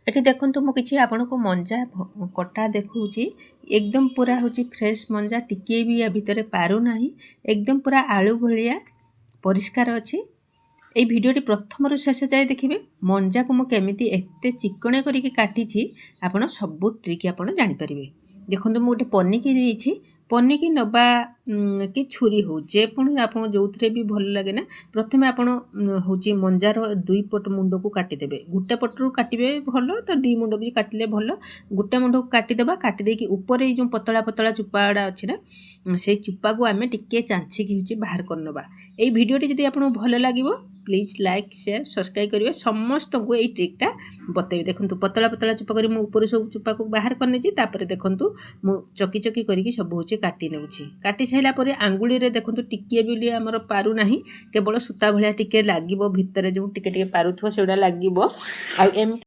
एठी देखंतु मु किछि आपनको मंजा कटा देखौछि एकदम पूरा होछि फ्रेश मंजा टिके भी या भितरे पारु नाही एकदम पूरा आलू भलिया परिष्कार अछि। এই ভিডিওটি প্রথমରୁ ଶେଷ ଯାଏ ଦେଖିବେ ମଞ୍ଜାକୁ ମୁଁ କେମିତି ଏତେ ଚିକଣ କରିକି କାଟିଛି ଆପଣ ସବୁ ଟ୍ରିକ୍ ଆପଣ ଜାଣିପାରିବେ। ଦେଖନ୍ତୁ ମୁଁ ଗୋଟେ ପନିକି ନେଇଛି ପନିକି ନେବା କି ଛୁରୀ ହଉ ଯେକୌଣସି ଆପଣ ଯେଉଁଥିରେ ବି ଭଲ ଲାଗେ ନା ପ୍ରଥମେ ଆପଣ ହେଉଛି ମଞ୍ଜାର ଦୁଇ ପଟ ମୁଣ୍ଡକୁ କାଟିଦେବେ ଗୋଟେ ପଟରୁ କାଟିବେ ଭଲ ତ ଦୁଇ ମୁଣ୍ଡ ବି କାଟିଲେ ଭଲ ଗୋଟେ ମୁଣ୍ଡକୁ କାଟିଦେବା କାଟି ଦେଇକି ଉପରେ ଏଇ ଯେଉଁ ପତଳା ପତଳା ଚୁପାଗୁଡ଼ା ଅଛି ନା ସେଇ ଚୁପାକୁ ଆମେ ଟିକେ ଚାଞ୍ଚିକି ହେଉଛି ବାହାର କରିନେବା। ଏଇ ଭିଡ଼ିଓଟି ଯଦି ଆପଣଙ୍କୁ ଭଲ ଲାଗିବ प्लीज लाइक शेयर सब्सक्राइब करेंगे समस्त को यही ट्रिकटा बतेबी। देखो पतला पतला चुपा कर ऊपर सब चुपा को बाहर करने तापर देखूँ मु चकी चकी करके सब हूँ काटी नौची काटी सारापर आंगुड़ी में देखूँ टिके भी आमर पारु ना केवल सूता भाया टिके लगे भितर जो टिके पारुथ से लगे।